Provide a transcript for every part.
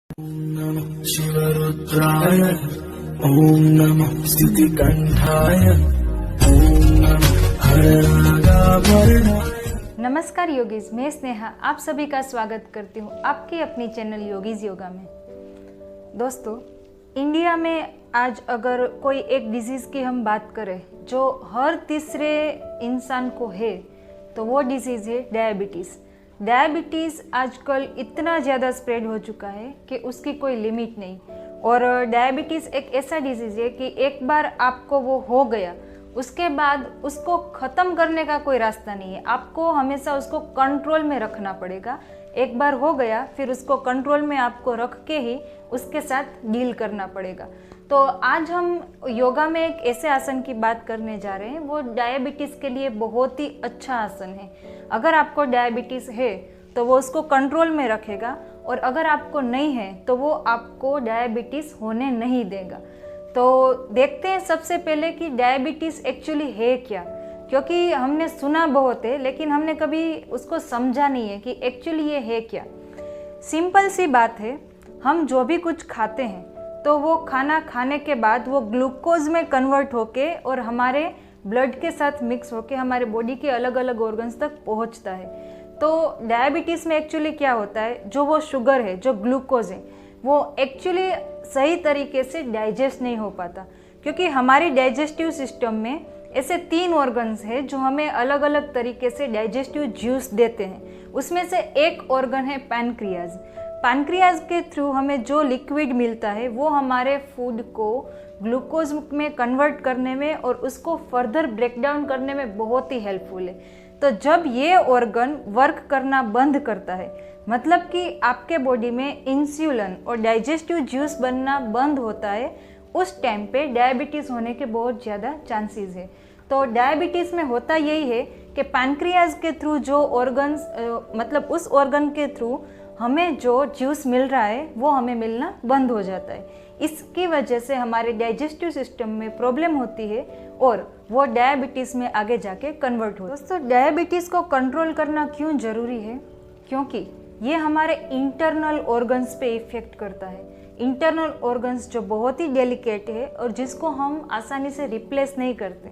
नमः शिवरुद्राय ॐ नमः स्थितिकण्ठाय ॐ नमः हरनागाभरणाय। नमस्कार योगीज, मैं स्नेहा आप सभी का स्वागत करती हूँ आपकी अपनी चैनल योगीज योगा में। दोस्तों, इंडिया में आज अगर कोई एक डिजीज़ की हम बात करें जो हर तीसरे इंसान को है तो वो डिजीज़ है डायबिटीज़। डायबिटीज़ आजकल इतना ज़्यादा स्प्रेड हो चुका है कि उसकी कोई लिमिट नहीं। और डायबिटीज़ एक ऐसा डिजीज़ है कि एक बार आपको वो हो गया उसके बाद उसको ख़त्म करने का कोई रास्ता नहीं है। आपको हमेशा उसको कंट्रोल में रखना पड़ेगा। एक बार हो गया फिर उसको कंट्रोल में आपको रख के ही उसके साथ डील करना पड़ेगा। तो आज हम योगा में एक ऐसे आसन की बात करने जा रहे हैं, वो डायबिटीज़ के लिए बहुत ही अच्छा आसन है। अगर आपको डायबिटीज़ है तो वो उसको कंट्रोल में रखेगा, और अगर आपको नहीं है तो वो आपको डायबिटीज़ होने नहीं देगा। तो देखते हैं सबसे पहले कि डायबिटीज़ एक्चुअली है क्या, क्योंकि हमने सुना बहुत है लेकिन हमने कभी उसको समझा नहीं है कि एक्चुअली ये है क्या। सिंपल सी बात है, हम जो भी कुछ खाते हैं तो वो खाना खाने के बाद वो ग्लूकोज में कन्वर्ट होके और हमारे ब्लड के साथ मिक्स होके हमारे बॉडी के अलग अलग ऑर्गन्स तक पहुंचता है। तो डायबिटीज़ में एक्चुअली क्या होता है, जो वो शुगर है, जो ग्लूकोज है, वो एक्चुअली सही तरीके से डाइजेस्ट नहीं हो पाता, क्योंकि हमारी डाइजेस्टिव सिस्टम में ऐसे 3 ऑर्गन्स हैं जो हमें अलग अलग तरीके से डाइजेस्टिव जूस देते हैं। उसमें से एक ऑर्गन है पैनक्रियाज। पैनक्रियाज के थ्रू हमें जो लिक्विड मिलता है वो हमारे फूड को ग्लूकोज में कन्वर्ट करने में और उसको फर्दर ब्रेक डाउन करने में बहुत ही हेल्पफुल है। तो जब ये ऑर्गन वर्क करना बंद करता है, मतलब कि आपके बॉडी में इंसुलिन और डाइजेस्टिव जूस बनना बंद होता है, उस टाइम पे डायबिटीज़ होने के बहुत ज़्यादा चांसेस है। तो डायबिटीज़ में होता यही है कि पैनक्रियाज के थ्रू जो ऑर्गन्स मतलब उस ऑर्गन के थ्रू हमें जो जूस मिल रहा है वो हमें मिलना बंद हो जाता है। इसकी वजह से हमारे डाइजेस्टिव सिस्टम में प्रॉब्लम होती है और वो डायबिटीज़ में आगे जाके कन्वर्ट होता है। दोस्तों, डायबिटीज़ को कंट्रोल करना क्यों ज़रूरी है, क्योंकि ये हमारे इंटरनल ऑर्गन्स पे इफ़ेक्ट करता है। इंटरनल ऑर्गन्स जो बहुत ही डेलिकेट है और जिसको हम आसानी से रिप्लेस नहीं करते।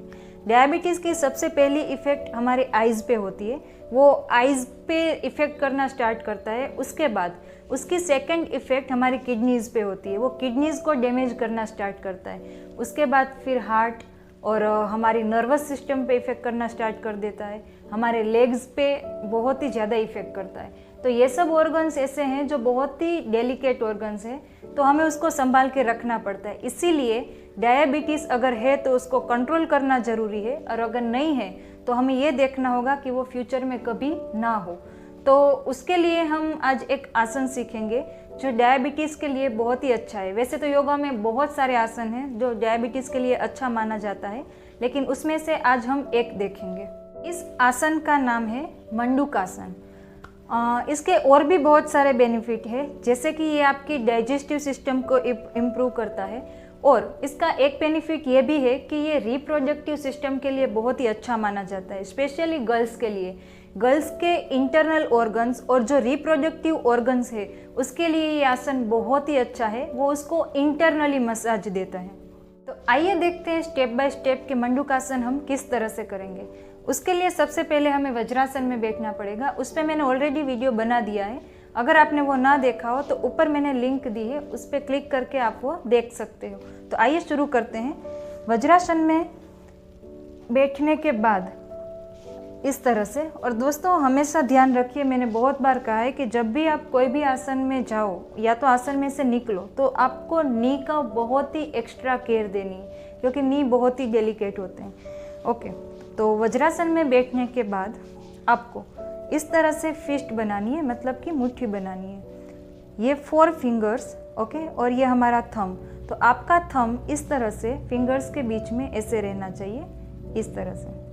डायबिटीज़ की सबसे पहली इफ़ेक्ट हमारे आइज़ पे होती है, वो आइज़ पे इफ़ेक्ट करना स्टार्ट करता है। उसके बाद उसकी सेकंड इफ़ेक्ट हमारी किडनीज़ पे होती है, वो किडनीज़ को डैमेज करना स्टार्ट करता है। उसके बाद फिर हार्ट और हमारी नर्वस सिस्टम पे इफ़ेक्ट करना स्टार्ट कर देता है। हमारे लेग्स पे बहुत ही ज़्यादा इफ़ेक्ट करता है। तो ये सब ऑर्गन्स ऐसे हैं जो बहुत ही डेलिकेट ऑर्गन्स हैं, तो हमें उसको संभाल के रखना पड़ता है। इसीलिए डायबिटीज़ अगर है तो उसको कंट्रोल करना ज़रूरी है, और अगर नहीं है तो हमें ये देखना होगा कि वो फ्यूचर में कभी ना हो। तो उसके लिए हम आज एक आसन सीखेंगे जो डायबिटीज़ के लिए बहुत ही अच्छा है। वैसे तो योगा में बहुत सारे आसन हैं जो डायबिटीज़ के लिए अच्छा माना जाता है, लेकिन उसमें से आज हम एक देखेंगे। इस आसन का नाम है मंडूकासन। इसके और भी बहुत सारे बेनिफिट है, जैसे कि ये आपकी डाइजेस्टिव सिस्टम को इम्प्रूव करता है, और इसका एक बेनिफिट ये भी है कि ये रिप्रोडक्टिव सिस्टम के लिए बहुत ही अच्छा माना जाता है, स्पेशली गर्ल्स के लिए। गर्ल्स के इंटरनल ऑर्गन्स और जो रिप्रोडक्टिव ऑर्गन्स है उसके लिए ये आसन बहुत ही अच्छा है, वो उसको इंटरनली मसाज देता है। तो आइए देखते हैं स्टेप बाय स्टेप कि मंडूकासन हम किस तरह से करेंगे। उसके लिए सबसे पहले हमें वज्रासन में बैठना पड़ेगा। उस पर मैंने ऑलरेडी वीडियो बना दिया है, अगर आपने वो ना देखा हो तो ऊपर मैंने लिंक दी है, उस पर क्लिक करके आप वो देख सकते हो। तो आइए शुरू करते हैं। वज्रासन में बैठने के बाद इस तरह से, और दोस्तों हमेशा ध्यान रखिए, मैंने बहुत बार कहा है कि जब भी आप कोई भी आसन में जाओ या तो आसन में से निकलो तो आपको नी का बहुत ही एक्स्ट्रा केयर देनी है, क्योंकि नी बहुत ही डेलिकेट होते हैं। ओके, तो वज्रासन में बैठने के बाद आपको इस तरह से फिस्ट बनानी है, मतलब कि मुट्ठी बनानी है। ये 4 फिंगर्स, ओके, और ये हमारा थंब। तो आपका थंब इस तरह से फिंगर्स के बीच में ऐसे रहना चाहिए, इस तरह से,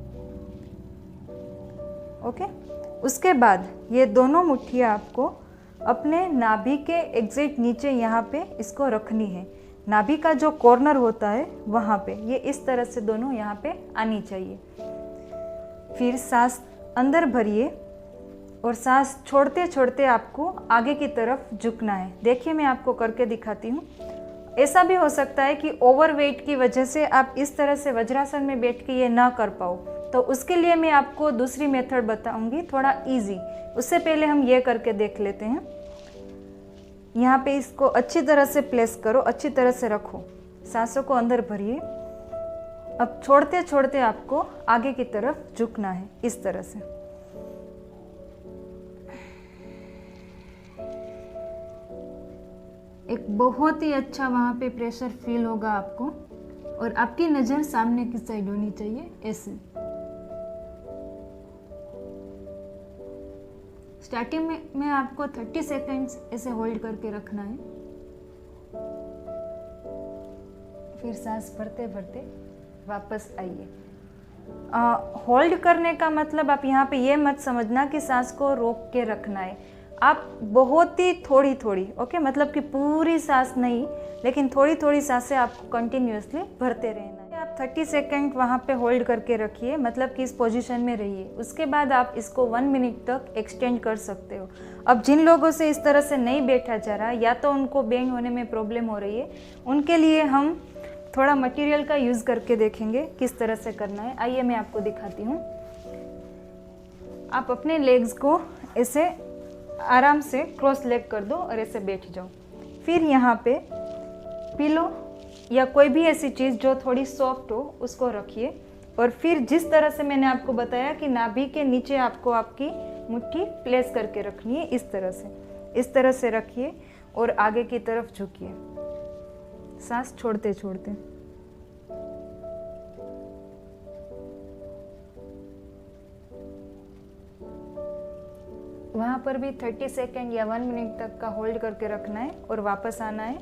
ओके। उसके बाद ये दोनों मुट्ठियाँ आपको अपने नाभि के एग्जैक्ट नीचे यहाँ पे इसको रखनी है। नाभि का जो कॉर्नर होता है वहाँ पे ये इस तरह से दोनों यहाँ पे आनी चाहिए। फिर सांस अंदर भरिए और सांस छोड़ते छोड़ते आपको आगे की तरफ झुकना है। देखिए मैं आपको करके दिखाती हूँ। ऐसा भी हो सकता है कि ओवरवेट की वजह से आप इस तरह से वज्रासन में बैठ के ये ना कर पाओ, तो उसके लिए मैं आपको दूसरी मेथड बताऊंगी, थोड़ा इजी। उससे पहले हम ये करके देख लेते हैं। यहाँ पे इसको अच्छी तरह से प्लेस करो, अच्छी तरह से रखो, सांसों को अंदर भरिए। अब छोड़ते छोड़ते आपको आगे की तरफ झुकना है इस तरह से। एक बहुत ही अच्छा वहाँ पे प्रेशर फील होगा आपको, और आपकी नज़र सामने की साइड होनी चाहिए ऐसे। स्टार्टिंग में आपको 30 सेकेंड्स ऐसे होल्ड करके रखना है, फिर सांस भरते भरते वापस आइए। होल्ड करने का मतलब आप यहाँ पे ये मत समझना कि सांस को रोक के रखना है। आप बहुत ही थोड़ी थोड़ी, ओके, मतलब कि पूरी सांस नहीं, लेकिन थोड़ी थोड़ी सांसें आपको कंटिन्यूअसली भरते रहना है। आप 30 सेकेंड वहाँ पे होल्ड करके रखिए, मतलब कि इस पोजीशन में रहिए। उसके बाद आप इसको 1 मिनट तक एक्सटेंड कर सकते हो। अब जिन लोगों से इस तरह से नहीं बैठा जा रहा, या तो उनको बेंड होने में प्रॉब्लम हो रही है, उनके लिए हम थोड़ा मटेरियल का यूज़ करके देखेंगे किस तरह से करना है। आइए मैं आपको दिखाती हूँ। आप अपने लेग्स को ऐसे आराम से क्रॉस लेग कर दो और ऐसे बैठ जाओ। फिर यहाँ पे पिलो या कोई भी ऐसी चीज़ जो थोड़ी सॉफ्ट हो उसको रखिए, और फिर जिस तरह से मैंने आपको बताया कि नाभि के नीचे आपको आपकी मुट्ठी प्लेस करके रखनी है, इस तरह से रखिए और आगे की तरफ झुकिए, सांस छोड़ते छोड़ते। वहाँ पर भी 30 सेकेंड या 1 मिनट तक का होल्ड करके रखना है और वापस आना है।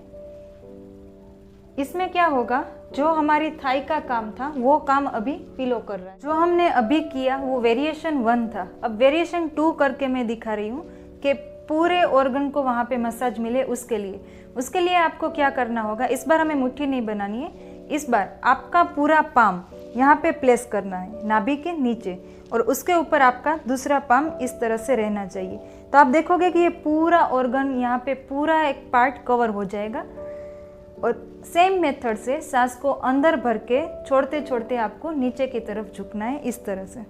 इसमें क्या होगा, जो हमारी थाई का काम था वो काम अभी पिलो कर रहा है। जो हमने अभी किया वो वेरिएशन 1 था। अब वेरिएशन 2 करके मैं दिखा रही हूँ कि पूरे ऑर्गन को वहाँ पे मसाज मिले। उसके लिए आपको क्या करना होगा, इस बार हमें मुट्ठी नहीं बनानी है, इस बार आपका पूरा पाम यहाँ पे प्लेस करना है नाभि के नीचे, और उसके ऊपर आपका दूसरा पाम इस तरह से रहना चाहिए। तो आप देखोगे कि ये पूरा ऑर्गन यहाँ पे पूरा एक पार्ट कवर हो जाएगा। और सेम मेथड से सांस को अंदर भर के छोड़ते छोड़ते आपको नीचे की तरफ झुकना है इस तरह से।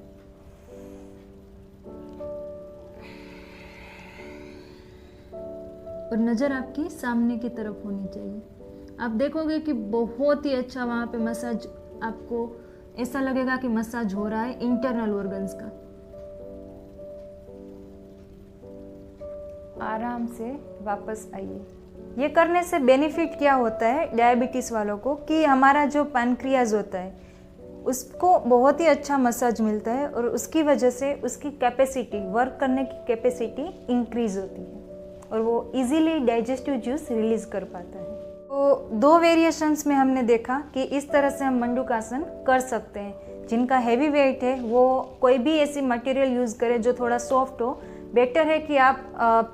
और नज़र आपकी सामने की तरफ होनी चाहिए। आप देखोगे कि बहुत ही अच्छा वहाँ पे मसाज, आपको ऐसा लगेगा कि मसाज हो रहा है इंटरनल ऑर्गन्स का। आराम से वापस आइए। ये करने से बेनिफिट क्या होता है डायबिटीज़ वालों को, कि हमारा जो पैनक्रियाज होता है उसको बहुत ही अच्छा मसाज मिलता है, और उसकी वजह से उसकी कैपेसिटी, वर्क करने की कैपेसिटी इंक्रीज होती है, और वो इजीली डाइजेस्टिव जूस रिलीज कर पाता है। तो 2 वेरिएशंस में हमने देखा कि इस तरह से हम मंडूकासन कर सकते हैं। जिनका हैवी वेट है वो कोई भी ऐसी मटेरियल यूज़ करे जो थोड़ा सॉफ्ट हो। बेटर है कि आप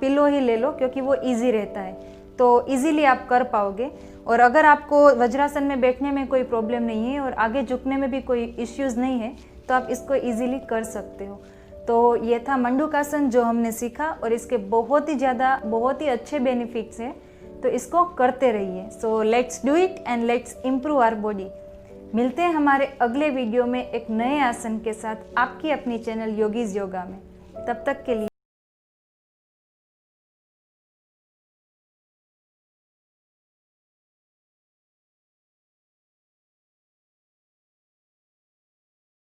पिलो ही ले लो, क्योंकि वो इजी रहता है, तो इजीली आप कर पाओगे। और अगर आपको वज्रासन में बैठने में कोई प्रॉब्लम नहीं है और आगे झुकने में भी कोई इश्यूज़ नहीं है, तो आप इसको इजीली कर सकते हो। तो ये था मंडूकासन जो हमने सीखा, और इसके बहुत ही अच्छे बेनिफिट्स हैं, तो इसको करते रहिए। So let's do it and let's improve our body. मिलते हैं हमारे अगले वीडियो में एक नए आसन के साथ, आपकी अपनी चैनल योगीज योगा में। तब तक के लिए